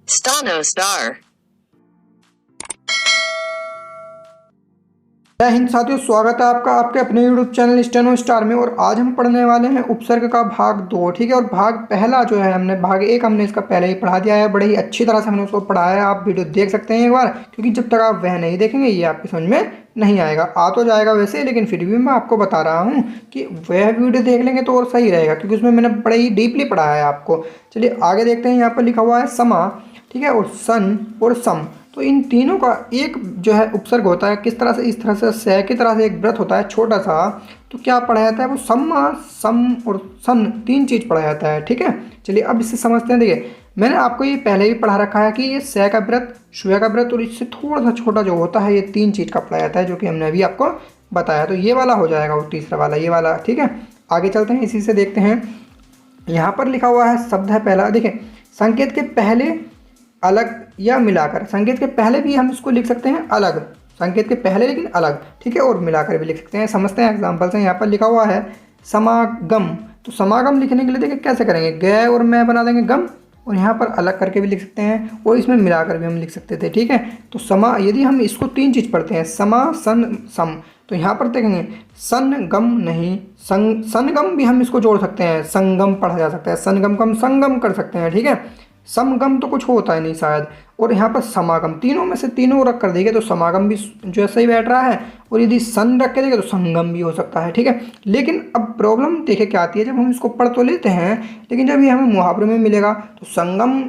Stano star. जय हिंद साथियों, स्वागत है आपका आपके अपने यूट्यूब चैनल स्टेनो स्टार में। और आज हम पढ़ने वाले हैं उपसर्ग का भाग 2। ठीक है, और भाग पहला जो है हमने भाग 1 हमने इसका पहले ही पढ़ा दिया है। बड़े ही अच्छी तरह से हमने उसको पढ़ाया है। आप वीडियो देख सकते हैं एक बार, क्योंकि जब तक आप वह नहीं देखेंगे ये आपकी समझ में नहीं आएगा। आ तो जाएगा वैसे, लेकिन फिर भी मैं आपको बता रहा हूँ कि वह वीडियो देख लेंगे तो और सही रहेगा, क्योंकि उसमें मैंने बड़े ही डीपली पढ़ाया है आपको। चलिए आगे देखते हैं। यहाँ पर लिखा हुआ है समा, ठीक है, और सन और सम। तो इन तीनों का एक जो है उपसर्ग होता है किस तरह से, इस तरह से स की तरह से एक व्रत होता है छोटा सा। तो क्या पढ़ा जाता है वो सम्मा सम और सन, तीन चीज़ पढ़ा जाता है। ठीक है, चलिए अब इससे समझते हैं। देखिए मैंने आपको ये पहले ही पढ़ा रखा है कि ये स का व्रत, श्व का व्रत और इससे थोड़ा सा छोटा जो होता है ये तीन चीज़ का पढ़ा जाता है, जो कि हमने अभी आपको बताया। तो ये वाला हो जाएगा वो तीसरा वाला, ये वाला। ठीक है, आगे चलते हैं, इसी से देखते हैं। यहाँ पर लिखा हुआ है शब्द है पहला। देखिए संकेत के पहले अलग या मिलाकर, संकेत के पहले भी हम इसको लिख सकते हैं अलग, संकेत के पहले लेकिन अलग। ठीक है, और मिलाकर भी लिख सकते हैं। समझते हैं एग्जाम्पल से। यहाँ पर लिखा हुआ है समागम। तो समागम लिखने के लिए देखिए कैसे करेंगे, गए और मैं बना देंगे गम, और यहाँ पर अलग करके भी लिख सकते हैं, और इसमें मिलाकर भी हम लिख सकते थे। ठीक है, तो समा, यदि हम इसको तीन चीज़ पढ़ते हैं, समा सन सम, तो यहाँ पर देखेंगे सन गम नहीं, संगम भी हम इसको जोड़ सकते हैं, संगम पढ़ा जा सकता है, संगम कम संगम कर सकते हैं। ठीक है, समगम तो कुछ होता है नहीं शायद। और यहाँ पर समागम, तीनों में से तीनों रख कर देंगे तो समागम भी जो है सही बैठ रहा है, और यदि सन रख के देंगे तो संगम भी हो सकता है। ठीक है, लेकिन अब प्रॉब्लम देखिए क्या आती है, जब हम इसको पढ़ तो लेते हैं, लेकिन जब ये हमें मुहावरे में मिलेगा तो संगम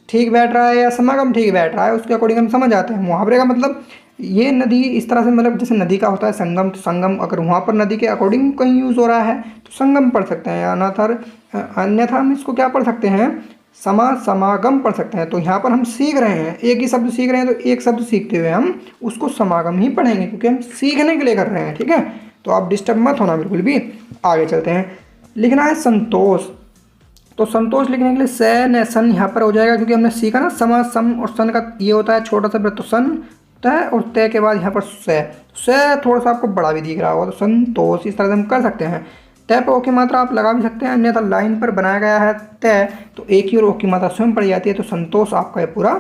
ठीक बैठ रहा है या समागम ठीक बैठ रहा है, उसके अकॉर्डिंग हम समझ आते हैं। मुहावरे का मतलब ये नदी इस तरह से, मतलब जैसे नदी का होता है संगम, तो संगम अगर वहाँ पर नदी के अकॉर्डिंग कहीं यूज़ हो रहा है तो संगम पढ़ सकते हैं, अन्यथा हम इसको क्या पढ़ सकते हैं, समागम पढ़ सकते हैं। तो यहाँ पर हम सीख रहे हैं, एक ही शब्द सीख रहे हैं, तो एक शब्द सीखते हुए हम उसको समागम ही पढ़ेंगे, क्योंकि हम सीखने के लिए कर रहे हैं। ठीक है, तो आप डिस्टर्ब मत होना बिल्कुल भी। आगे चलते हैं। लिखना है संतोष। तो संतोष लिखने के लिए स न सन यहाँ पर हो जाएगा, क्योंकि हमने सीखा ना समा सम और सन का ये होता है छोटा सा व्रत। तो सन तय और तय के बाद यहाँ पर स थोड़ा सा आपको बड़ा भी दिख रहा होगा, तो संतोष इस तरह से हम कर सकते हैं। तय पर ओ की मात्रा आप लगा भी सकते हैं, अन्यथा लाइन पर बनाया गया है तय, तो एक ही और ओ की मात्रा स्वयं पड़ जाती है, तो संतोष आपका ये पूरा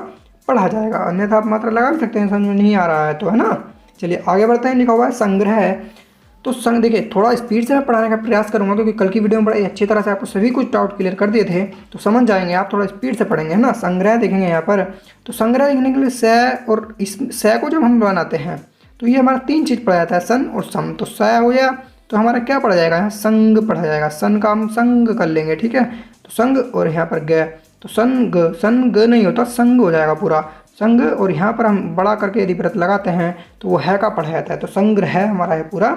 पढ़ा जाएगा। अन्यथा आप मात्रा लगा भी सकते हैं, समझ में नहीं आ रहा है तो, है ना। चलिए आगे बढ़ते हैं। लिखा हुआ है संग्रह। तो संग, देखिए थोड़ा स्पीड से मैं पढ़ाने का प्रयास करूंगा, क्योंकि कल की वीडियो में बड़ी अच्छी तरह से आपको सभी कुछ डाउट क्लियर कर दिए थे, तो समझ जाएंगे आप। थोड़ा स्पीड से पढ़ेंगे, है ना। संग्रह देखेंगे यहाँ पर। तो संग्रह लिखने के लिए स, और इस स को जब हम बनाते हैं तो ये हमारा तीन चीज़ पढ़ा जाता है, सन और सम। तो स हो गया तो हमारा क्या पढ़ा जाएगा, यहाँ संग पढ़ा जाएगा, सन का हम संग कर लेंगे। ठीक है, तो संग, और यहाँ पर ग, तो सन ग नहीं होता, संग हो जाएगा पूरा संग। और यहाँ पर हम बड़ा करके यदि व्रत लगाते हैं तो वो है का पढ़ा जाता है, तो संग्रह हमारा है पूरा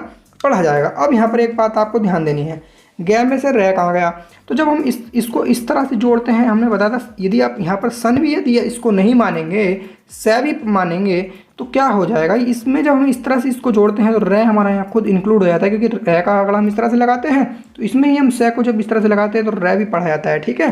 पढ़ा जाएगा। अब यहाँ पर एक बात आपको ध्यान देनी है, गया में से रह कहाँ गया। तो जब हम इसको इस तरह से जोड़ते हैं, हमने बताया था यदि आप यहाँ पर सन भी यदि इसको नहीं मानेंगे, स भी मानेंगे, तो क्या हो जाएगा इसमें, जब हम इस तरह से इसको जोड़ते हैं तो रे हमारा यहाँ खुद इंक्लूड हो जाता है, क्योंकि रे का अगर हम इस तरह से लगाते हैं तो इसमें ही हम स को जब इस तरह से लगाते हैं तो रे भी पढ़ा जाता है। ठीक है,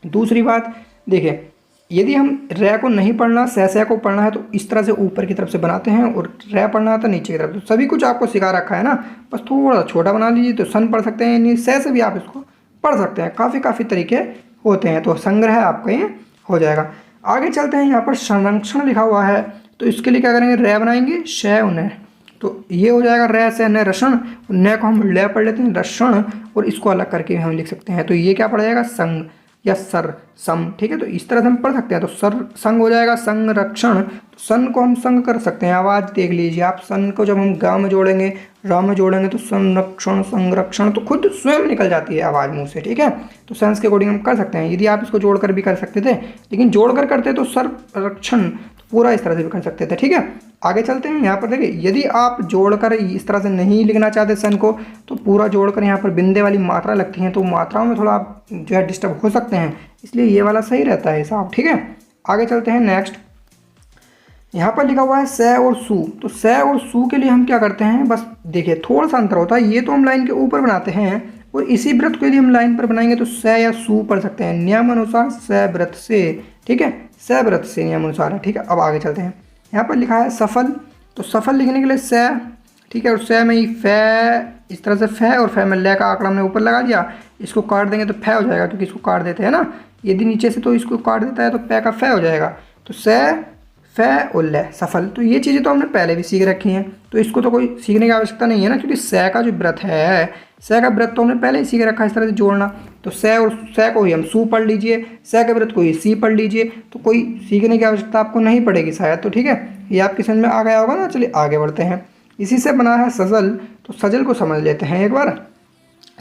दूसरी बात देखिए, यदि हम रे को नहीं पढ़ना, स को पढ़ना है, तो इस तरह से ऊपर की तरफ से बनाते हैं, और रे पढ़ना है तो नीचे की तरफ। तो सभी कुछ आपको सिखा रखा है ना, बस थोड़ा छोटा बना लीजिए तो सन पढ़ सकते हैं, नहीं से भी आप इसको पढ़ सकते हैं। काफ़ी तरीके होते हैं, तो संग्रह आपका ये हो जाएगा। आगे चलते हैं। यहाँ पर संरक्षण लिखा हुआ है, तो इसके लिए क्या करेंगे, रे बनाएंगे, श उन्हें, तो ये हो जाएगा रे से न रषण, न को हम ल पढ़ लेते हैं रषण, और इसको अलग करके हम लिख सकते हैं, तो ये क्या पड़ जाएगा, संग या सर सम। ठीक है, तो इस तरह से हम पढ़ सकते हैं। तो सर संग हो जाएगा, संरक्षण। तो सन को हम संग कर सकते हैं, आवाज़ देख लीजिए आप। सन को जब हम गा में जोड़ेंगे, रा में जोड़ेंगे, तो संरक्षण संरक्षण, तो खुद स्वयं निकल जाती है आवाज़ मुंह से। ठीक है, तो सेंस के अकॉर्डिंग हम कर सकते हैं। यदि आप इसको जोड़कर भी कर सकते थे, लेकिन जोड़कर करते तो संरक्षण पूरा इस तरह से भी कर सकते थे। ठीक है, आगे चलते हैं। यहाँ पर देखिए, यदि आप जोड़कर इस तरह से नहीं लिखना चाहते सन को, तो पूरा जोड़कर यहाँ पर बिंदे वाली मात्रा लगती है, तो मात्राओं में थोड़ा आप जो है डिस्टर्ब हो सकते हैं, इसलिए ये वाला सही रहता है हिसाब। ठीक है, आगे चलते हैं। नेक्स्ट यहाँ पर लिखा हुआ है स और सु। तो स और सु के लिए हम क्या करते हैं, बस देखिए थोड़ा सा अंतर होता है। ये तो हम लाइन के ऊपर बनाते हैं, और इसी व्रत को यदि हम लाइन पर बनाएंगे तो स या सु पढ़ सकते हैं, नियम अनुसार स व्रत से। ठीक है, स व्रत से नियम अनुसार है। ठीक है, अब आगे चलते हैं। यहाँ पर लिखा है सफल। तो सफल लिखने के लिए स, ठीक है, और स में ही फै, इस तरह से फै, और फै में ल का आंकड़ा हमने ऊपर लगा दिया, इसको काट देंगे तो फै हो जाएगा, क्योंकि इसको काट देते हैं ना, यदि नीचे से तो इसको काट देता है तो पै का फै हो जाएगा। तो से फै और ले सफल। तो ये चीज़ें तो हमने पहले भी सीख रखी हैं, तो इसको तो कोई सीखने की आवश्यकता नहीं है ना, क्योंकि से का जो व्रत है, से का व्रत तो हमने पहले ही सीख रखा है इस तरह से जोड़ना। तो से और से को ही हम सू पढ़ लीजिए, से के व्रत को ही सी पढ़ लीजिए, तो कोई सीखने की आवश्यकता आपको नहीं पड़ेगी शायद। तो ठीक है, ये आपकी समझ में आ गया होगा ना। चलिए आगे बढ़ते हैं। इसी से बना है सजल, तो सजल को समझ लेते हैं एक बार।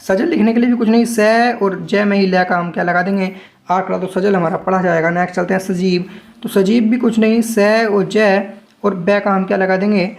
सजल लिखने के लिए भी कुछ नहीं, से और जय में ही ले का हम क्या लगा देंगे, आंकड़ा, तो सजल हमारा पढ़ा जाएगा। नेक्स्ट चलते हैं सजीव, तो सजीव भी कुछ नहीं, से और जय और बै का हम क्या लगा देंगे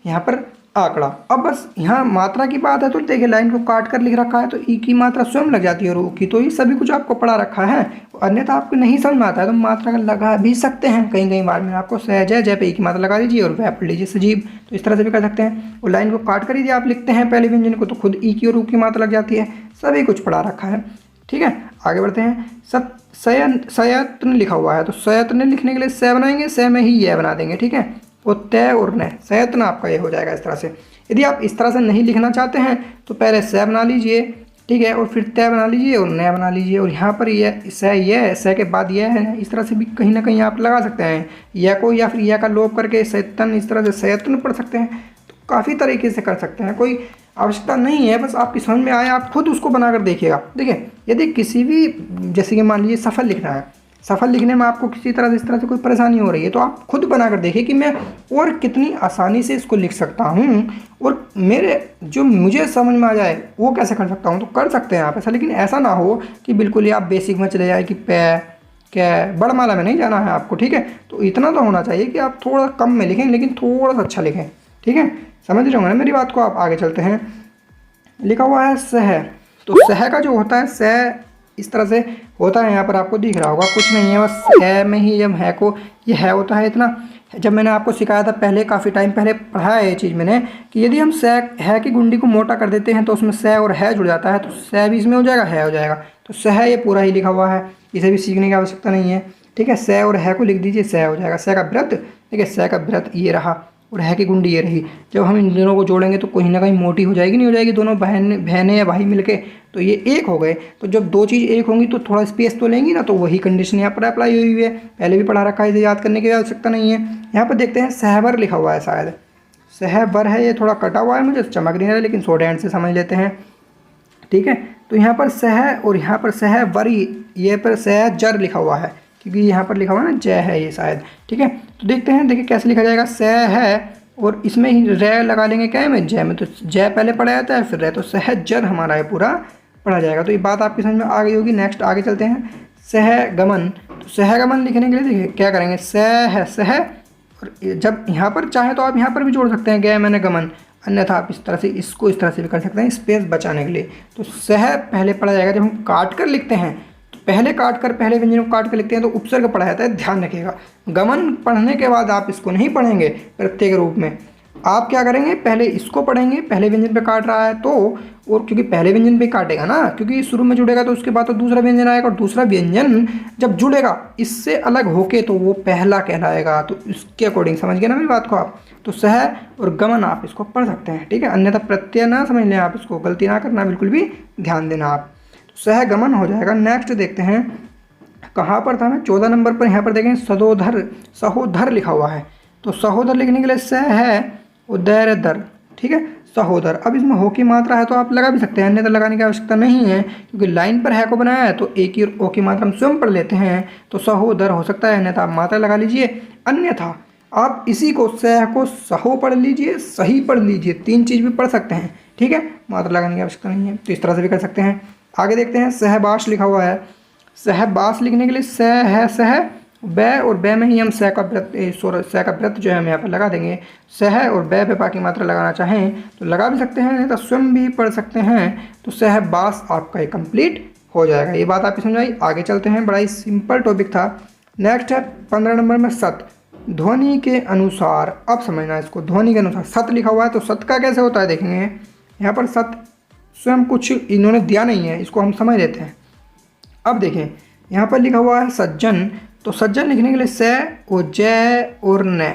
यहाँ पर आंकड़ा। अब बस यहाँ मात्रा की बात है तो देखिए लाइन को काट कर लिख रखा है तो ई की मात्रा स्वयं लग जाती है और ऊ की, तो ये सभी कुछ आपको पढ़ा रखा है। अन्यथा आपको नहीं समझ में आता है तो मात्रा का लगा भी सकते हैं कहीं कहीं बार में आपको, से जय पे ई की मात्रा लगा दीजिए और वह पढ़ लीजिए सजीव। तो इस तरह से भी कर सकते हैं। और लाइन को काट कर यदि आप लिखते हैं पहले व्यंजन को तो खुद ई की और ऊ की मात्रा लग जाती है। सभी कुछ पढ़ा रखा है। ठीक है, आगे बढ़ते हैं। सब सयत्न लिखा हुआ है, तो सयत्न लिखने के लिए से बनाएंगे, से में ही यह बना देंगे। ठीक है, वो तय और न, सयत्न आपका ये हो जाएगा इस तरह से। यदि आप इस तरह से नहीं लिखना चाहते हैं तो पहले से बना लीजिए, ठीक है, और फिर तय बना लीजिए और न बना लीजिए, और यहाँ पर यह से के बाद यह है, इस तरह से भी कहीं ना कहीं आप लगा सकते हैं यह को, या फिर यह का लोप करके सयत्न, इस तरह से सयत्न पढ़ सकते हैं। तो काफ़ी तरीके से कर सकते हैं, कोई आवश्यकता नहीं है, बस आपकी समझ में आए, आप खुद उसको बनाकर देखिएगा। देखिए यदि किसी भी, जैसे कि मान लीजिए सफल लिखना है, सफल लिखने में आपको किसी तरह से इस तरह से कोई परेशानी हो रही है तो आप खुद बनाकर देखिए कि मैं और कितनी आसानी से इसको लिख सकता हूँ और मेरे जो मुझे समझ में आ जाए वो कैसे कर सकता हूँ। तो कर सकते हैं आप ऐसा, लेकिन ऐसा ना हो कि बिल्कुल ही आप बेसिक में चले जाए कि पै क्या बड़माला में नहीं जाना है आपको। ठीक है, तो इतना तो होना चाहिए कि आप थोड़ा कम में लिखें लेकिन थोड़ा सा अच्छा लिखें। ठीक है, समझ रहे होंगे ना मेरी बात को। आप आगे चलते हैं। लिखा हुआ है सह, तो सह का जो होता है सह इस तरह से होता है, यहाँ पर आपको दिख रहा होगा, कुछ नहीं है, बस है में ही जब है को ये है होता है इतना। जब मैंने आपको सिखाया था पहले, काफ़ी टाइम पहले पढ़ाया है ये चीज़ मैंने, कि यदि हम सह है की गुंडी को मोटा कर देते हैं तो उसमें सह और है जुड़ जाता है, तो सह भी इसमें हो जाएगा, है हो जाएगा। तो सह ये पूरा ही लिखा हुआ है, इसे भी सीखने की आवश्यकता नहीं है। ठीक है, सह और है को लिख दीजिए, सह हो जाएगा। सह का व्रत, ठीक है, सह का व्रत ये रहा और है की गुंडी ये रही। जब हम इन दोनों को जोड़ेंगे तो कहीं ना कहीं मोटी हो जाएगी, नहीं हो जाएगी, दोनों बहनें या भाई मिलके, तो ये एक हो गए। तो जब दो चीज़ एक होंगी तो थोड़ा स्पेस तो लेंगी ना, तो वही कंडीशन यहाँ पर अप्लाई हुई है, पहले भी पढ़ा रखा है, इसे याद करने की आवश्यकता नहीं है। यहाँ पर देखते हैं सहवर लिखा हुआ है, शायद सहवर है, ये थोड़ा कटा हुआ है, मुझे चमक नहीं रहा है, लेकिन शॉर्ट हैंड से समझ लेते हैं। ठीक है, तो यहाँ पर सह और यहाँ पर सहवरी, ये पर सह जर लिखा हुआ है क्योंकि यहाँ पर लिखा हुआ है ना जय है ये शायद। ठीक है, तो देखते हैं, देखिए कैसे लिखा जाएगा। स है और इसमें ही रे लगा लेंगे क्या में, जय में, तो जय पहले पढ़ा जाता है फिर रे, तो सहजर हमारा ये पूरा पढ़ा जाएगा। तो ये बात आपकी समझ में आ गई होगी। नेक्स्ट आगे चलते हैं। सहगमन, तो सहगमन लिखने के लिए देखिए क्या करेंगे, सह और जब यहाँ पर चाहे तो आप यहाँ पर भी जोड़ सकते हैं गए मैंने गमन, अन्यथा आप इस तरह से इसको इस तरह से भी कर सकते हैं स्पेस बचाने के लिए। तो सह पहले पढ़ा जाएगा, जब हम काट कर लिखते हैं तो पहले काट कर, पहले व्यंजन को काट कर लिखते हैं तो उपसर्ग पढ़ा जाता है, ध्यान रखिएगा। गमन पढ़ने के बाद आप इसको नहीं पढ़ेंगे प्रत्येक रूप में, आप क्या करेंगे, पहले इसको पढ़ेंगे, पहले व्यंजन पे काट रहा है तो, और क्योंकि पहले व्यंजन पे काटेगा ना, क्योंकि शुरू में जुड़ेगा तो उसके बाद तो दूसरा व्यंजन आएगा, और दूसरा व्यंजन जब जुड़ेगा इससे अलग होके तो वो पहला कहलाएगा। तो इसके अकॉर्डिंग समझ गए ना मेरी बात को आप। तो सह और गमन आप इसको पढ़ सकते हैं, ठीक है, अन्यथा प्रत्यय ना समझ लें आप, इसको गलती ना करना, बिल्कुल भी ध्यान देना आप। तो सह गमन हो जाएगा। नेक्स्ट देखते हैं कहाँ पर था, मैं 14 नंबर पर, यहाँ पर देखें सहोदर, सहोदर लिखा हुआ है। तो सहोदर लिखने के लिए सह है उदर दर, ठीक है, सहोदर। अब इसमें हो की मात्रा है तो आप लगा भी सकते हैं, अन्यथा लगाने की आवश्यकता नहीं है, क्योंकि लाइन पर है को बनाया है तो एक ही ओ की मात्रा हम स्वयं पढ़ लेते हैं, तो सहोदर हो सकता है, अन्यथा आप मात्रा लगा लीजिए। अन्यथा आप इसी को सह को सहो पढ़ लीजिए, सही पढ़ लीजिए, तीन चीज़ भी पढ़ सकते हैं, ठीक है, मात्रा लगाने की आवश्यकता नहीं है। तो इस तरह से भी कर सकते हैं। आगे देखते हैं सहबास लिखा हुआ है। सहबास लिखने के लिए सह है, सह बै और बै में ही हम सह का व्रत, सह का व्रत जो है हम यहाँ पर लगा देंगे। सह और बै पे बाकी मात्रा लगाना चाहें तो लगा भी सकते हैं, नहीं तो स्वयं भी पढ़ सकते हैं। तो सहबास आपका ये कंप्लीट हो जाएगा। ये बात आपकी समझ आई। आगे चलते हैं, बड़ा ही सिंपल टॉपिक था। नेक्स्ट है 15 नंबर में सत, ध्वनि के अनुसार। अब समझना इसको, ध्वनि के अनुसार सत लिखा हुआ है, तो सत का कैसे होता है देखेंगे। यहाँ पर सत स्वयं कुछ इन्होंने दिया नहीं है, इसको हम समझ लेते हैं। अब देखें यहाँ पर लिखा हुआ है सज्जन, तो सज्जन लिखने के लिए से और जय और न,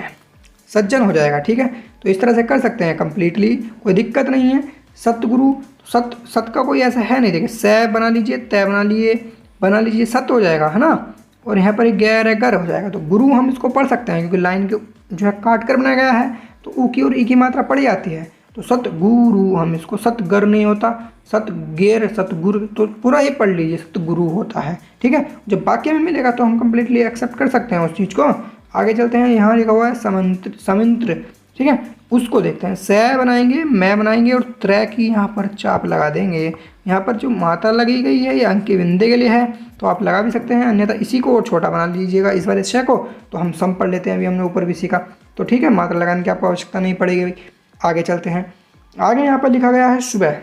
सज्जन हो जाएगा, ठीक है। तो इस तरह से कर सकते हैं कंप्लीटली, कोई दिक्कत नहीं है। सतगुरु, सत का कोई ऐसा है नहीं, देखिए से बना लीजिए, तय बना लिए, बना लीजिए सत हो जाएगा, है ना। और यहाँ पर गैर है गर हो जाएगा। तो गुरु हम इसको पढ़ सकते हैं क्योंकि लाइन के जो है काट कर बनाया गया है, तो ऊ की और ई की मात्रा पड़ी जाती है। तो सत गुरु, हम इसको सत गर नहीं होता, सत गेर सत गुरु, तो पूरा ही पढ़ लीजिए सत गुरु होता है, ठीक है। जब वाक्य में मिलेगा तो हम कंप्लीटली एक्सेप्ट कर सकते हैं उस चीज़ को। आगे चलते हैं, यहाँ लिखा हुआ है समंत्र समिंत्र, ठीक है, उसको देखते हैं। स बनाएंगे, मैं बनाएंगे और त्रय की यहाँ पर चाप लगा देंगे। यहाँ पर जो मात्रा लगी गई है ये अंक के बिंदे के लिए है, तो आप लगा भी सकते हैं, अन्यथा इसी को और छोटा बना लीजिएगा इस वाले श को। तो हम सम पढ़ लेते हैं, अभी हमने ऊपर भी सीखा, तो ठीक है, मात्रा लगाने की आपको आवश्यकता नहीं पड़ेगी। आगे चलते हैं, आगे यहाँ पर लिखा गया है सुबह।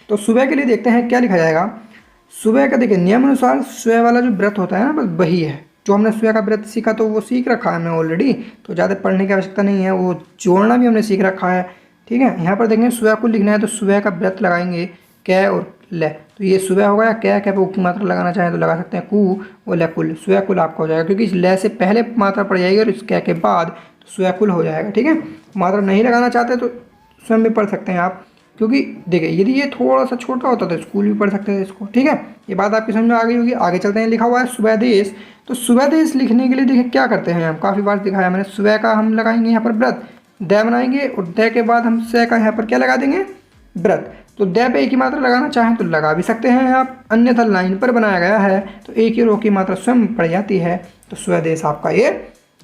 तो सुबह के लिए देखते हैं क्या लिखा जाएगा। सुबह का देखिए नियम अनुसार सुबह वाला जो व्रत होता है ना, बस वही है जो हमने सुबह का व्रत सीखा, तो वो सीख रखा है हमने ऑलरेडी, तो ज़्यादा पढ़ने की आवश्यकता नहीं है, वो जोड़ना भी हमने सीख रखा है, ठीक है। यहाँ पर देखेंगे सुबह को लिखना है, तो सुबह का व्रत लगाएंगे कै और ले, तो ये सुबह हो गया। कै पे की मात्रा लगाना चाहें तो लगा सकते हैं कु और ले कुल, सुबह कुल आपका हो जाएगा, क्योंकि इस ले से पहले मात्रा पड़ जाएगी और इस कै के बाद तो सुबह कुल हो जाएगा, ठीक है। मात्रा नहीं लगाना चाहते तो स्वयं भी पढ़ सकते हैं आप, क्योंकि देखिए यदि ये थोड़ा सा छोटा होता तो स्कूल भी पढ़ सकते थे इसको, ठीक है। ये बात आपकी समझ में आ गई होगी। आगे चलते हैं, लिखा हुआ है सुबह देश। तो सुबह देश लिखने के लिए देखिए क्या करते हैं, हम काफ़ी बार दिखाया मैंने, सुबह का हम लगाएंगे यहाँ पर व्रत, द बनाएंगे और द के बाद हम से का यहाँ पर क्या लगा देंगे, व्रत। तो द पे एक ही मात्रा लगाना चाहें तो लगा भी सकते हैं आप, अन्यथा लाइन पर बनाया गया है तो एक ही रो की मात्रा स्वयं पड़ जाती है, तो सुबह देश आपका ये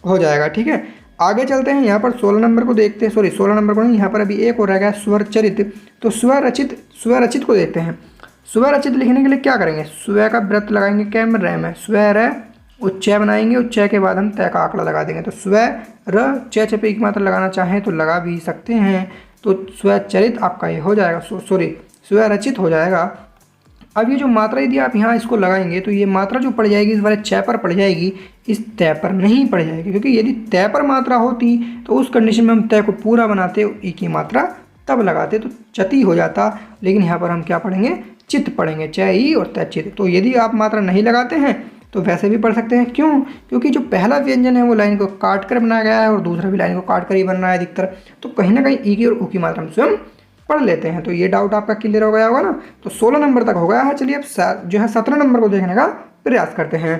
हो जाएगा, ठीक है। आगे चलते हैं, यहाँ पर 16 नंबर को देखते हैं, सॉरी 16 नंबर को नहीं, यहाँ पर अभी एक और रह गया स्वरचरित। तो स्वरचित को देखते हैं। स्वरचित लिखने के लिए क्या करेंगे, सुबह का व्रत लगाएंगे कैम रह में, सुबह रह उच्चय बनाएंगे, उच्चय के बाद हम तय का आंकड़ा लगा देंगे। तो सुबह र च पे एक मात्रा लगाना चाहें तो लगा भी सकते हैं, तो स्वचरित आपका ये हो जाएगा, सॉरी स्वरचित हो जाएगा। अब ये जो मात्रा यदि आप यहाँ इसको लगाएंगे तो ये मात्रा जो पड़ जाएगी इस वाले च पर पड़ जाएगी, इस तय पर नहीं पड़ जाएगी, क्योंकि यदि तय पर मात्रा होती तो उस कंडीशन में हम तय को पूरा बनाते, ई की मात्रा तब लगाते तो चति हो जाता, लेकिन यहाँ पर हम क्या पढ़ेंगे, चित पढ़ेंगे, च ई और तय चित। तो यदि आप मात्रा नहीं लगाते हैं तो वैसे भी पढ़ सकते हैं, क्यों, क्योंकि जो पहला व्यंजन है वो लाइन को काट कर बनाया गया है और दूसरा भी लाइन को काट कर ही बन रहा है अधिकतर, तो कहीं ना कहीं ई की और ऊ की मात्रा हम स्वयं पढ़ लेते हैं। तो ये डाउट आपका क्लियर हो गया होगा ना। तो 16 नंबर तक हो गया है। चलिए अब जो है 17 नंबर को देखने का प्रयास करते हैं।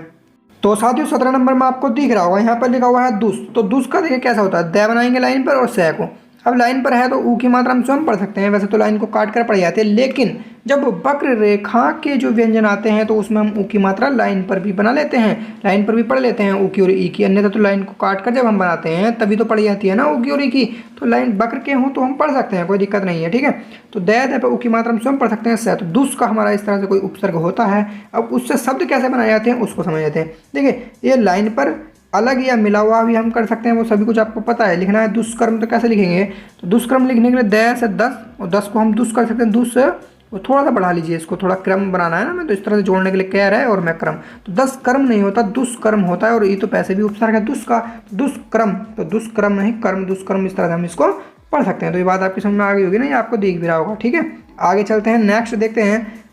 तो साथियों 17 नंबर में आपको दिख रहा होगा यहाँ पर लिखा हुआ है दुस। तो दुस का देखिए कैसा होता है, द बनाएंगे लाइन पर और सह को। अब लाइन पर है तो ऊ की मात्रा हम स्वयं पढ़ सकते हैं, वैसे तो लाइन को काट कर पढ़ जाते हैं, लेकिन जब वक्र रेखा के जो व्यंजन आते हैं तो उसमें हम ऊ की मात्रा लाइन पर भी बना लेते हैं, लाइन पर भी पढ़ लेते हैं ऊ की और ई की, अन्यथा तो लाइन को काट कर जब हम बनाते हैं तभी तो पढ़ जाती है ना ऊ की और ई की। तो लाइन वक्र के हों तो हम पढ़ सकते हैं, कोई दिक्कत नहीं है, ठीक है। तो द पे ऊ की मात्रा हम स्वयं पढ़ सकते हैं। सह तो दुस का हमारा इस तरह से कोई उपसर्ग होता है। अब उससे शब्द कैसे बनाए जाते हैं उसको समझ लेते हैं। देखिए ये लाइन पर अलग या मिला हुआ भी हम कर सकते हैं, वो सभी कुछ आपको पता है। लिखना है दुष्कर्म तो कैसे लिखेंगे, तो दुष्कर्म लिखने के लिए द से 10 और 10 को हम दुष् कर सकते हैं, दुष् वो थोड़ा सा बढ़ा लीजिए, इसको थोड़ा क्रम बनाना है ना, मैं तो इस तरह से जोड़ने के लिए कह रहा है और मैं क्रम, तो 10 कर्म नहीं होता दुष्कर्म होता है, और ये तो पैसे भी उपसर्ग है दुष् का, दुष्कर्म, तो दुष्कर्म नहीं कर्म दुष्कर्म, इस तरह से हम इसको पढ़ सकते हैं। तो ये बात आपकी समझ में आ गई होगी ना, ये आपको दिख भी रहा होगा, ठीक है। आगे चलते हैं, नेक्स्ट देखते हैं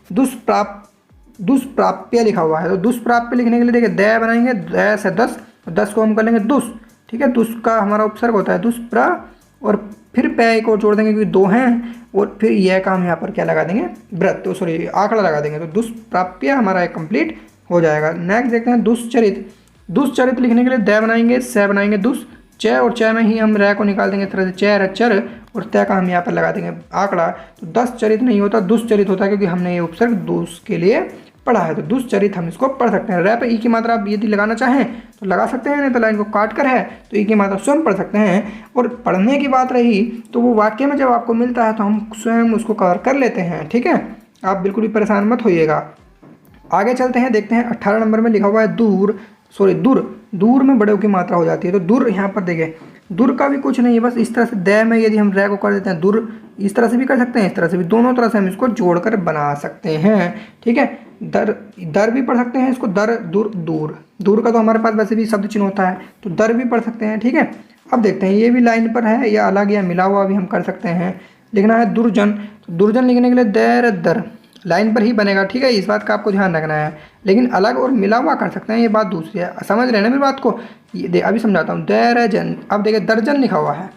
दुष्प्राप्य लिखा हुआ है। तो दुष्प्राप्य लिखने के लिए देखिए द बनाएंगे, द से 10 और 10 को हम कर लेंगे दुष्, ठीक है। दुष् का हमारा उपसर्ग होता है दुष्प्रा और फिर पै को जोड़ देंगे क्योंकि दो हैं, और फिर यह का हम यहाँ पर क्या लगा देंगे, व्रत, तो सॉरी आंकड़ा लगा देंगे, तो दुष्प्राप्य हमारा एक कंप्लीट हो जाएगा। नेक्स्ट देखते हैं दुष्चरित। दुष्चरित लिखने के लिए द बनाएंगे, स बनाएंगे दुष्, च और च में ही हम रै को निकाल देंगे, तरह से चर चर और तय का हम यहाँ पर लगा देंगे आंकड़ा। तो 10 चरित नहीं होता दुष्चरित होता है, क्योंकि हमने ये उपसर्ग दुष के लिए पढ़ा है, तो दुष्चरित हम इसको पढ़ सकते हैं। रै पे ई की मात्रा आप यदि लगाना चाहें तो लगा सकते हैं, नहीं तो लाइन को काट कर है तो ई की मात्रा स्वयं पढ़ सकते हैं। और पढ़ने की बात रही तो वो वाक्य में जब आपको मिलता है तो हम स्वयं उसको कवर कर लेते हैं, ठीक है। आप बिल्कुल भी परेशान मत होइएगा। आगे चलते हैं, देखते हैं 18 नंबर में लिखा हुआ है दूर, सॉरी दूर, दूर में बड़े की मात्रा हो जाती है। तो दूर यहाँ पर देखिए दूर का भी कुछ नहीं है, बस इस तरह से द में यदि हम रै को कर देते हैं दूर, इस तरह से भी कर सकते हैं, इस तरह से भी, दोनों तरह से हम इसको जोड़कर बना सकते हैं, ठीक है। दर भी पढ़ सकते हैं इसको, दर दूर, दूर दूर का तो हमारे पास वैसे भी शब्द चिन्ह होता है, तो दर भी पढ़ सकते हैं, ठीक है। अब देखते हैं ये भी लाइन पर है या अलग या मिला हुआ भी हम कर सकते हैं। लिखना है दुर्जन। तो दुर्जन लिखने के लिए दर लाइन पर ही बनेगा, ठीक है, इस बात का आपको ध्यान रखना है, लेकिन अलग और मिला हुआ कर सकते हैं, ये बात दूसरी है, समझ रहे हैं ना मेरी बात को। ये अभी समझाता हूँ, दर्जन। अब देखिए दर्जन लिखा हुआ है,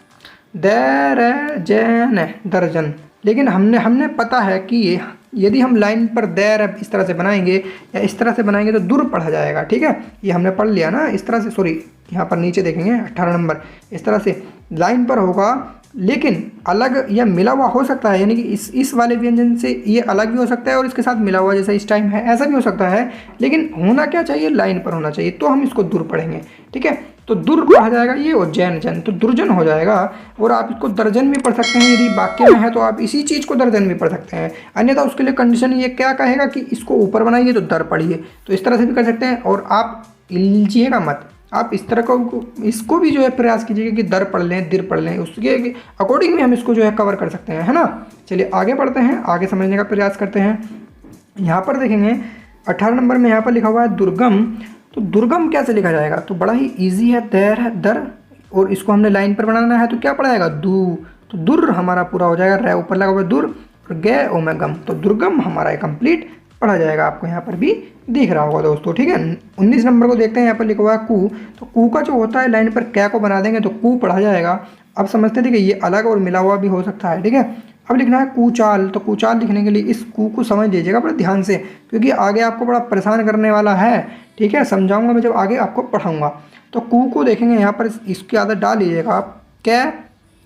दर्जन दर्जन, लेकिन हमने पता है कि यदि हम लाइन पर दैर इस तरह से बनाएंगे या इस तरह से बनाएंगे तो दुर पढ़ा जाएगा। ठीक है, ये हमने पढ़ लिया ना इस तरह से, सॉरी यहाँ पर नीचे देखेंगे 18 नंबर, इस तरह से लाइन पर होगा लेकिन अलग या मिला हुआ हो सकता है, यानी कि इस वाले व्यंजन से ये अलग भी हो सकता है और इसके साथ मिला हुआ जैसा इस टाइम है ऐसा भी हो सकता है, लेकिन होना क्या चाहिए, लाइन पर होना चाहिए, तो हम इसको दुर पढ़ेंगे। ठीक है, तो दुर पढ़ा जाएगा ये, और जैन जन तो दुर्जन हो जाएगा। और आप इसको दर्जन भी पढ़ सकते हैं, यदि वाक्य में है तो आप इसी चीज़ को दर्जन भी पढ़ सकते हैं। अन्यथा उसके लिए कंडीशन ये क्या कहेगा कि इसको ऊपर बनाइए तो दर पढ़िए, तो इस तरह से भी कर सकते हैं। और आप इलझिएगा मत, आप इस तरह को इसको भी जो है प्रयास कीजिएगा कि दर पढ़ लें, दिर पढ़ लें, उसके अकॉर्डिंग भी हम इसको जो है कवर कर सकते हैं, है ना। चलिए आगे बढ़ते हैं, आगे समझने का प्रयास करते हैं। यहाँ पर देखेंगे 18 नंबर में यहाँ पर लिखा हुआ है दुर्गम। तो दुर्गम कैसे लिखा जाएगा, तो बड़ा ही ईजी है, दैर है दर, और इसको हमने लाइन पर बनाना है तो क्या पढ़ाएगा, दू, तो दुर हमारा पूरा हो जाएगा, रै ऊपर लगा हुआ दुर और गे ओ में गम, तो दुर्गम हमारा कंप्लीट पढ़ा जाएगा। आपको यहाँ पर भी दिख रहा होगा दोस्तों। ठीक है, 19 नंबर को देखते हैं, यहाँ पर लिखा हुआ है कू। तो कू का जो होता है लाइन पर क्या को बना देंगे तो कू पढ़ा जाएगा। अब समझते थे कि ये अलग और मिला हुआ भी हो सकता है। ठीक है, अब लिखना है कूचाल। तो कूचाल लिखने के लिए इस कू को समझ लीजिएगा बड़े ध्यान से, क्योंकि आगे आपको बड़ा परेशान करने वाला है। ठीक है, समझाऊंगा मैं जब आगे आपको पढ़ाऊंगा। तो कू को देखेंगे यहाँ पर, इसकी आदत डाल लीजिएगा आप, कै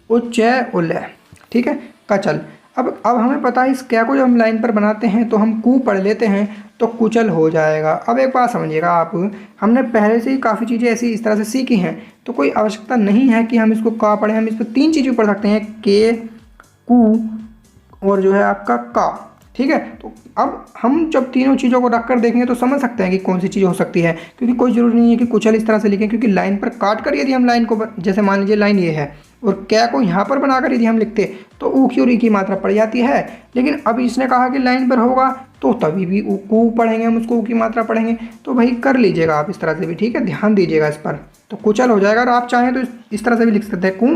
ओ चे ओ ले। ठीक है, कचल। अब हमें पता है इस क्या को जब हम लाइन पर बनाते हैं तो हम कू पढ़ लेते हैं तो कुचल हो जाएगा। अब एक बात समझिएगा आप, हमने पहले से ही काफ़ी चीज़ें ऐसी इस तरह से सीखी हैं, तो कोई आवश्यकता नहीं है कि हम इसको का पढ़ें। हम इस पर 3 चीज़ें पढ़ सकते हैं, के, कू और जो है आपका का। ठीक है, तो अब हम जब तीनों चीज़ों को रखकर देखेंगे तो समझ सकते हैं कि कौन सी चीज़ हो सकती है, क्योंकि कोई ज़रूरी नहीं है कि कुचल इस तरह से लिखें, क्योंकि लाइन पर काट कर यदि हम लाइन को, जैसे मान लीजिए लाइन ये है और क्या को यहाँ पर बनाकर यदि हम लिखते तो ऊ की और ई की मात्रा पड़ जाती है। लेकिन अब इसने कहा कि लाइन पर होगा तो तभी भी कू पढ़ेंगे हम, उसको ऊ की मात्रा पढ़ेंगे, तो भाई कर लीजिएगा आप इस तरह से भी। ठीक है, ध्यान दीजिएगा इस पर, तो कुचल हो जाएगा। और आप चाहें तो इस तरह से भी लिख सकते हैं, कू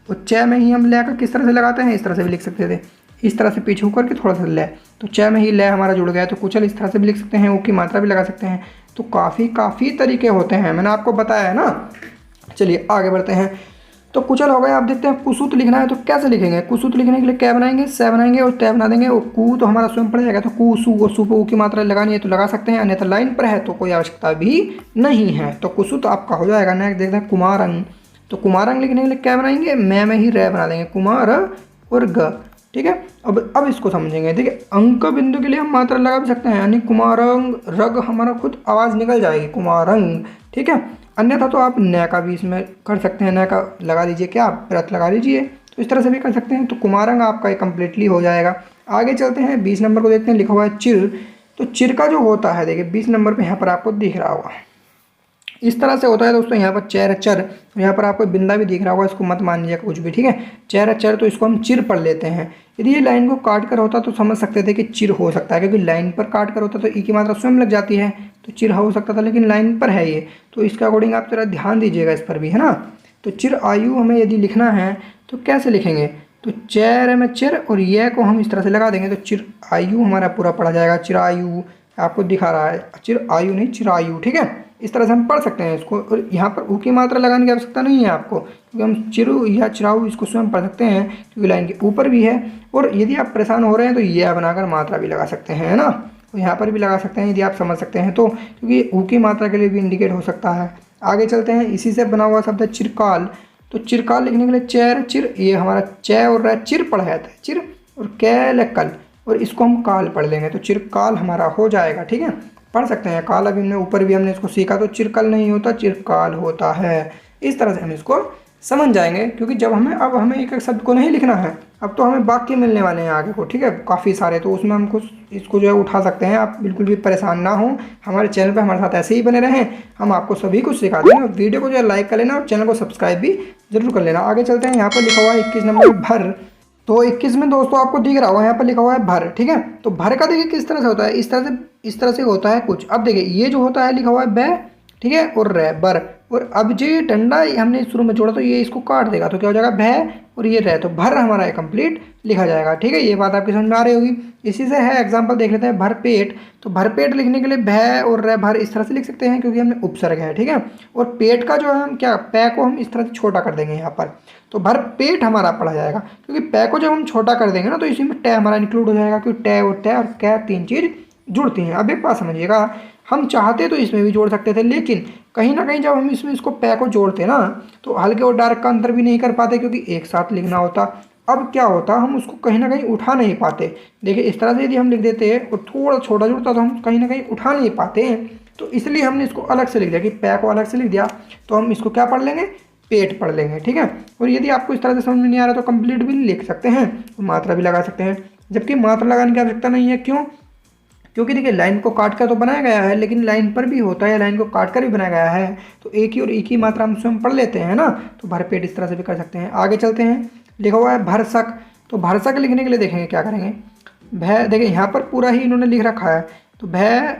और च में ही हम ले कर किस तरह से लगाते हैं, इस तरह से भी लिख सकते थे, इस तरह से पीछे होकर के थोड़ा सा ले, तो च में ही ले हमारा जुड़ गया, तो कुचल इस तरह से भी लिख सकते हैं, ऊ की मात्रा भी लगा सकते हैं। तो काफ़ी तरीके होते हैं, मैंने आपको बताया है ना। चलिए आगे बढ़ते हैं। तो कुचल हो गया। आप देखते हैं कुसुत लिखना है तो कैसे लिखेंगे। कुसुत लिखने के लिए क्या बनाएंगे, से बनाएंगे और तय बना देंगे, और कू तो हमारा स्वयं पड़ जाएगा, तो कू सु और सु की मात्रा लगानी है तो लगा सकते हैं, अन्यथा लाइन पर है तो कोई आवश्यकता भी नहीं है। तो कुसुत आपका हो जाएगा। नेक्स्ट देखते हैं कुमारंग। तो कुमारंग लिखने के लिए क्या बनाएंगे, मैं में ही रे बना देंगे, कुमार और ग। ठीक है, अब इसको समझेंगे। देखिए अंक बिंदु के लिए हम मात्रा लगा भी सकते हैं, यानी कुमारंग, रग हमारा खुद आवाज़ निकल जाएगी, कुमारंग। ठीक है, अन्यथा तो आप न का भी इसमें कर सकते हैं, न का लगा दीजिए, क्या व्रत लगा लीजिए, तो इस तरह से भी कर सकते हैं। तो कुमारंग आपका ये कम्प्लीटली हो जाएगा। आगे चलते हैं, 20 नंबर को देखते हैं, लिखा हुआ है चिर। तो चिर का जो होता है, देखिए 20 नंबर पे यहाँ पर आपको दिख रहा होगा, इस तरह से होता है दोस्तों। यहाँ पर चेर चर, यहाँ पर आपको बिंदा भी दिख रहा होगा, इसको मत मान लीजिएगा कुछ भी। ठीक है, चेर चर, तो इसको हम चिर पढ़ लेते हैं। यदि ये लाइन को काट कर होता तो समझ सकते थे कि चिर हो सकता है, क्योंकि लाइन पर काट कर होता तो ई की मात्रा स्वयं लग जाती है, तो चिर हो सकता था, लेकिन लाइन पर है ये, तो इसके अकॉर्डिंग आप जरा ध्यान दीजिएगा इस पर भी, है ना। तो चिर आयु हमें यदि लिखना है तो कैसे लिखेंगे, तो चेर में चिर और ये को हम इस तरह से लगा देंगे, तो चिर आयु हमारा पूरा पढ़ा जाएगा। चिरायु आपको दिखा रहा है, चिर आयु नहीं चिरायु। ठीक है, इस तरह से हम पढ़ सकते हैं इसको, और यहाँ पर ऊ की मात्रा लगाने की आवश्यकता नहीं है आपको, क्योंकि हम चिरु या चिराऊ इसको स्वयं पढ़ सकते हैं, क्योंकि लाइन के ऊपर भी है। और यदि आप परेशान हो रहे हैं तो यह बनाकर मात्रा भी लगा सकते हैं, है ना, तो यहाँ पर भी लगा सकते हैं यदि आप समझ सकते हैं तो, क्योंकि ऊ की मात्रा के लिए भी इंडिकेट हो सकता है। आगे चलते हैं, इसी से बना हुआ शब्द है चिरकाल। तो चिरकाल लिखने के लिए चेर चिर, ये हमारा च और रै चिर पढ़ा जाता है, चिर और कैल कल, और इसको हम काल पढ़ लेंगे, तो चिरकाल हमारा हो जाएगा। ठीक है, पढ़ सकते हैं काल, अभी हमने ऊपर भी हमने इसको सीखा, तो चिरकल नहीं होता चिरकाल होता है। इस तरह से हम इसको समझ जाएंगे, क्योंकि जब अब हमें एक शब्द को नहीं लिखना है, अब तो हमें वाक्य मिलने वाले हैं आगे को। ठीक है, काफ़ी सारे, तो उसमें हम कुछ इसको जो है उठा सकते हैं। आप बिल्कुल भी परेशान ना हो, हमारे चैनल पर हमारे साथ ऐसे ही बने रहें, हम आपको सभी कुछ सिखा देंगे। और वीडियो को जो है लाइक कर लेना और चैनल को सब्सक्राइब भी जरूर कर लेना। आगे चलते हैं, यहाँ पर लिखा हुआ है 21 नंबर भर। तो 21 में दोस्तों आपको दिख रहा होगा, यहाँ पर लिखा हुआ है भर। ठीक है, तो भर का देखिए किस तरह से होता है, इस तरह से होता है कुछ। अब देखिए ये जो होता है लिखा हुआ है बै, ठीक है, और रै बर, और अब जो ये डंडा हमने शुरू में जोड़ा तो ये इसको काट देगा, तो क्या हो जाएगा भय और ये रह, तो भर हमारा कंप्लीट लिखा जाएगा। ठीक है, ये बात आपकी समझ में आ रही होगी। इसी से है एग्जांपल देख लेते हैं भरपेट। तो भरपेट लिखने के लिए भय और रह भर इस तरह से लिख सकते हैं क्योंकि हमने उपसर्ग है। ठीक है, और पेट का जो है हम क्या पै को हम इस तरह से छोटा कर देंगे यहाँ पर, तो भरपेट हमारा पढ़ा जाएगा। क्योंकि पै को जब हम छोटा कर देंगे ना तो इसी में टै हमारा इंक्लूड हो जाएगा, क्योंकि टै और टै और कै तीन चीज़ जुड़ती हैं। अब एक बात समझिएगा, हम चाहते तो इसमें भी जोड़ सकते थे, लेकिन कहीं ना कहीं जब हम इसमें इसको पै को जोड़ते ना तो हल्के और डार्क का अंतर भी नहीं कर पाते क्योंकि एक साथ लिखना होता। अब क्या होता, हम उसको कहीं ना कहीं उठा नहीं पाते। देखिए इस तरह से यदि हम लिख देते हैं और थोड़ा छोटा जुड़ता तो हम कहीं ना कहीं उठा नहीं पाते हैं, तो इसलिए हमने इसको अलग से लिख दिया कि पै को अलग से लिख दिया, तो हम इसको क्या पढ़ लेंगे, पेट पढ़ लेंगे। ठीक है, और यदि आपको इस तरह से समझ में नहीं आ रहा तो कंप्लीट भी लिख सकते हैं, मात्रा भी लगा सकते हैं, जबकि मात्रा लगाने की आवश्यकता नहीं है। क्यों? क्योंकि देखिए लाइन को काट कर तो बनाया गया है, लेकिन लाइन पर भी होता है, लाइन को काट कर भी बनाया गया है, तो एक ही और एक ही मात्रा हम स्वयं पढ़ लेते हैं ना, तो भरपेट इस तरह से भी कर सकते हैं। आगे चलते हैं, लिखा हुआ है भरसक। तो भरसक लिखने के लिए देखेंगे क्या करेंगे, भय, देखिए यहाँ पर पूरा ही इन्होंने लिख रखा है, तो भय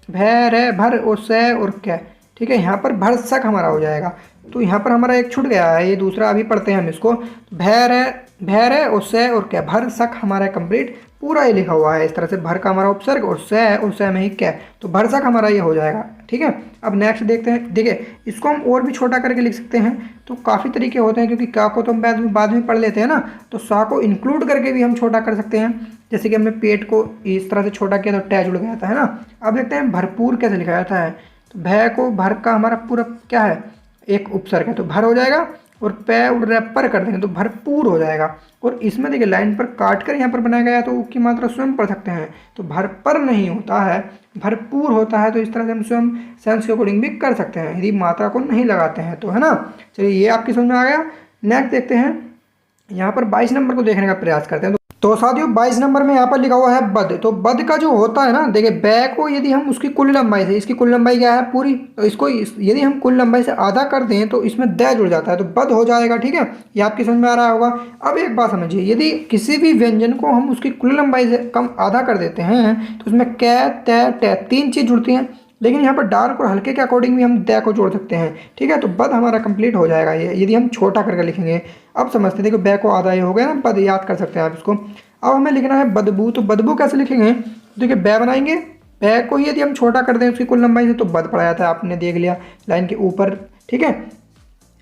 भय रे भर और से और क्या। ठीक है, यहाँ पर भरसक हमारा हो जाएगा, तो यहाँ पर हमारा एक छूट गया है, ये दूसरा अभी पढ़ते हैं हम इसको। भय रे और से और क्या, भरसक हमारा कंप्लीट पूरा ही लिखा हुआ है इस तरह से, भर का हमारा उपसर्ग और से में ही क्या, तो भरसक हमारा ये हो जाएगा। ठीक है, अब नेक्स्ट देखते हैं। देखिए इसको हम और भी छोटा करके लिख सकते हैं, तो काफ़ी तरीके होते हैं, क्योंकि क्या को तो हम बाद में पढ़ लेते हैं ना, तो सा को इंक्लूड करके भी हम छोटा कर सकते हैं। जैसे कि हमने पेट को इस तरह से छोटा किया तो टै जुड़ गया था, है ना। अब देखते हैं भरपूर कैसे लिखा जाता है। तो भय को भर का हमारा पूरा क्या है, एक उपसर्ग है, तो भर हो जाएगा, और पै और रैपर कर देंगे तो भरपूर हो जाएगा। और इसमें देखिए लाइन पर काट कर यहाँ पर बनाया गया, तो उसकी मात्रा स्वयं पढ़ सकते हैं, तो भर पर नहीं होता है, भरपूर होता है, तो इस तरह से हम स्वयं सेंस के अकॉर्डिंग भी कर सकते हैं यदि मात्रा को नहीं लगाते हैं तो, है ना। चलिए ये आपकी समझ में आ गया। नेक्स्ट देखते हैं, यहाँ पर 22 नंबर को देखने का प्रयास करते हैं। तो साथियों 22 नंबर में यहाँ पर लिखा हुआ है बद। तो बद का जो होता है ना, देखिए बै को यदि हम उसकी कुल लंबाई से, इसकी कुल लंबाई क्या है पूरी, तो इसको यदि हम कुल लंबाई से आधा कर दें तो इसमें दै जुड़ जाता है, तो बद हो जाएगा। ठीक है, ये आपकी समझ में आ रहा होगा। अब एक बात समझिए, यदि किसी भी व्यंजन को हम उसकी कुल लंबाई से कम आधा कर देते हैं तो उसमें कै तै टै तीन चीज़ जुड़ती हैं, लेकिन यहाँ पर डार्क और हल्के के अकॉर्डिंग भी हम दै को जोड़ सकते हैं। ठीक है, तो बद हमारा कंप्लीट हो जाएगा ये यदि हम छोटा करके लिखेंगे। अब समझते हैं, देखो बै को आधा ये हो गया ना, बद याद कर सकते हैं आप इसको। अब हमें लिखना है बदबू। तो बदबू कैसे लिखेंगे, देखिए बै बनाएंगे, बै को यदि हम छोटा कर दें उसकी कुल लंबाई से तो बद पड़ा जाता है, आपने देख लिया लाइन के ऊपर। ठीक है,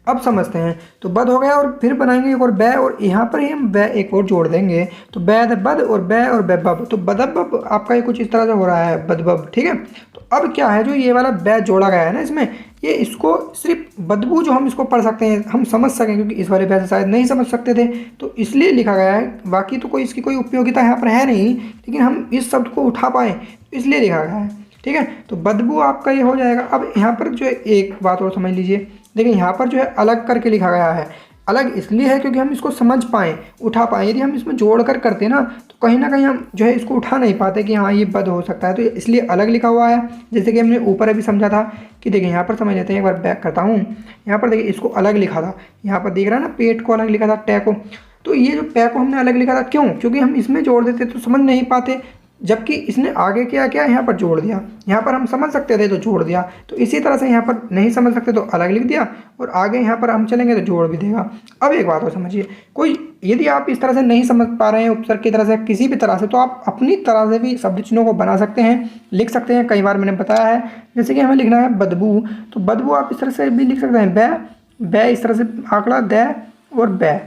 अब समझते हैं, तो बद हो गया, और फिर बनाएंगे एक और बै, और यहाँ पर ही हम बै एक और जोड़ देंगे, तो बैद बद और बै और बैबब, तो बदबब आपका ये कुछ इस तरह से हो रहा है, बदबब। ठीक है, तो अब क्या है, जो ये वाला बै जोड़ा गया है ना इसमें, ये इसको सिर्फ बदबू जो हम इसको पढ़ सकते हैं, हम समझ सकें, क्योंकि इस वाले बै से शायद नहीं समझ सकते थे, तो इसलिए लिखा गया है। बाकी तो कोई इसकी कोई उपयोगिता यहाँ पर है नहीं, लेकिन हम इस शब्द को उठा पाएँ इसलिए लिखा गया है। ठीक है, तो बदबू आपका ये हो जाएगा। अब यहाँ पर जो है एक बात और समझ लीजिए, देखिए यहाँ पर जो है अलग करके लिखा गया है, अलग इसलिए है क्योंकि हम इसको समझ पाएँ, उठा पाएँ। यदि हम इसमें जोड़ कर करते ना तो कहीं ना कहीं हम जो है इसको उठा नहीं पाते कि हाँ ये बद हो सकता है, तो इसलिए अलग लिखा हुआ है। जैसे कि हमने ऊपर अभी समझा था कि देखिए यहाँ पर समझ लेते हैं, एक बार बैक करता हूँ। यहाँ पर देखिए इसको अलग लिखा था, यहाँ पर दिख रहा है ना, पेट को अलग लिखा था, टै को, तो ये जो पै को हमने अलग लिखा था, क्यों? क्योंकि हम इसमें जोड़ देते तो समझ नहीं पाते, जबकि इसने आगे क्या किया, यहाँ पर जोड़ दिया। यहाँ पर हम समझ सकते थे तो जोड़ दिया, तो इसी तरह से यहाँ पर नहीं समझ सकते तो अलग लिख दिया, और आगे यहाँ पर हम चलेंगे तो जोड़ भी देगा। अब एक बात और समझिए, कोई यदि आप इस तरह से नहीं समझ पा रहे हैं उपसर्ग की तरह से किसी भी तरह से, तो आप अपनी तरह से भी शब्द चिन्हों को बना सकते हैं, लिख सकते हैं। कई बार मैंने बताया है, जैसे कि हमें लिखना है बदबू, तो बदबू आप इस तरह से भी लिख सकते हैं, बै बै इस तरह से आंकड़ा दै और बै,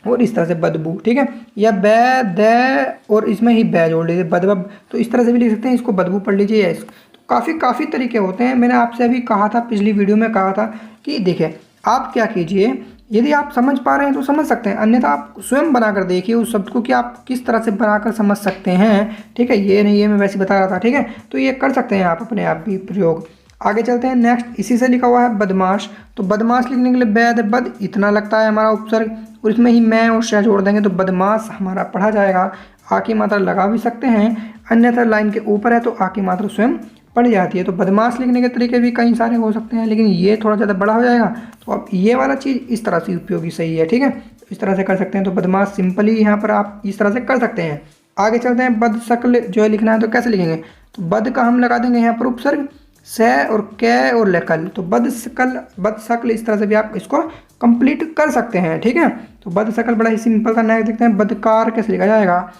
और इस तरह से बदबू। ठीक है, या बै दै और इसमें ही बै जोड़ लीजिए, बदबब, तो इस तरह से भी लिख सकते हैं, इसको बदबू पढ़ लीजिए। या तो काफ़ी तरीके होते हैं। मैंने आपसे अभी कहा था, पिछली वीडियो में कहा था कि देखिए आप क्या कीजिए, यदि आप समझ पा रहे हैं तो समझ सकते हैं, अन्यथा आप स्वयं बनाकर देखिए उस शब्द को कि आप किस तरह से बनाकर समझ सकते हैं। ठीक है, ये नहीं, ये मैं वैसे बता रहा था। ठीक है, तो ये कर सकते हैं आप अपने आप भी प्रयोग। आगे चलते हैं, नेक्स्ट इसी से लिखा हुआ है बदमाश। तो बदमाश लिखने के लिए बैद बद इतना लगता है हमारा उपसर्ग, और इसमें ही मैं और शह जोड़ देंगे तो बदमाश हमारा पढ़ा जाएगा। आ की मात्रा लगा भी सकते हैं, अन्यथा लाइन के ऊपर है तो आ की मात्रा स्वयं पड़ जाती है। तो बदमाश लिखने के तरीके भी कई सारे हो सकते हैं, लेकिन ये थोड़ा ज़्यादा बड़ा हो जाएगा, तो अब ये वाला चीज़ इस तरह से उपयोगी सही है। ठीक है, इस तरह से कर सकते हैं। तो बदमाश सिंपली यहाँ पर आप इस तरह से कर सकते हैं। आगे चलते हैं, बद शक्ल जो है लिखना है तो कैसे लिखेंगे, तो बद का हम लगा देंगे यहाँ पर उपसर्ग, स और कै और लकल, तो बद सकल बद शकल, इस तरह से भी आप इसको कंप्लीट कर सकते हैं। ठीक है, तो बद शकल बड़ा ही सिंपल सा नेक्स्ट देखते हैं, बदकार कैसे लिखा जाएगा।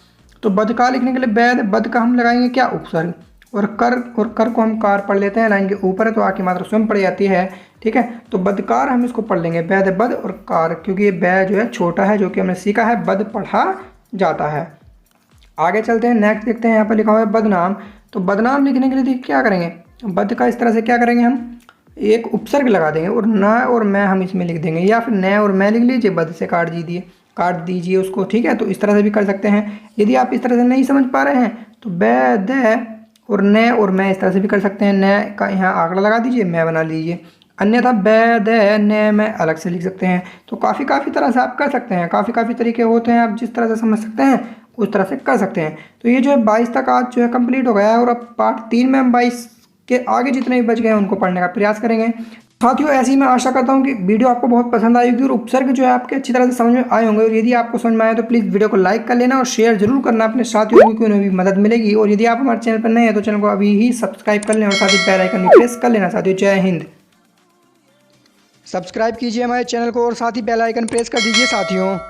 तो बदकार लिखने के लिए बैद बद का हम लगाएंगे क्या, उपसर्ग, और कर को हम कार पढ़ लेते हैं, लाइन के ऊपर है तो आकी मात्रा स्वयं पड़ जाती है। ठीक है, तो बदकार हम इसको पढ़ लेंगे बैद बद और कार, क्योंकि ये बै जो है छोटा है, जो कि हमने सीखा है, बद पढ़ा जाता है। आगे चलते हैं, नेक्स्ट देखते हैं, यहाँ पर लिखा हुआ है बदनाम। तो बदनाम लिखने के लिए देखिए क्या करेंगे, बद का इस तरह से क्या करेंगे, हम एक उपसर्ग लगा देंगे और न और मैं हम इसमें लिख देंगे, या फिर न और मैं लिख लीजिए, बद से काट दीजिए उसको। ठीक है, तो इस तरह से भी कर सकते हैं। यदि आप इस तरह से नहीं समझ पा रहे हैं तो बै द और न और मैं इस तरह से भी कर सकते हैं, न का यहाँ आंकड़ा लगा दीजिए, मैं बना लीजिए, अन्यथा बै द न मैं अलग से लिख सकते हैं। तो काफ़ी तरह से आप कर सकते हैं, काफ़ी तरीके होते हैं, आप जिस तरह से समझ सकते हैं उस तरह से कर सकते हैं। तो ये जो है 22 तक आज जो है कंप्लीट हो गया है, और अब पार्ट 3 में हम 22 के आगे जितने भी बच गए हैं उनको पढ़ने का प्रयास करेंगे। साथियों, ऐसी मैं आशा करता हूँ कि वीडियो आपको बहुत पसंद आएगी और उपसर्ग जो है आपके अच्छी तरह से समझ में आए होंगे। और यदि आपको समझ में आए तो प्लीज़ वीडियो को लाइक कर लेना और शेयर जरूर करना अपने साथियों को, उन्हें भी मदद मिलेगी। और यदि आप हमारे चैनल पर नए हैं तो चैनल को अभी ही सब्सक्राइब कर लें और साथ ही बेल आइकन भी प्रेस कर लेना। साथियों, जय हिंद। सब्सक्राइब कीजिए हमारे चैनल को और साथ ही बेल आइकन प्रेस कर दीजिए साथियों।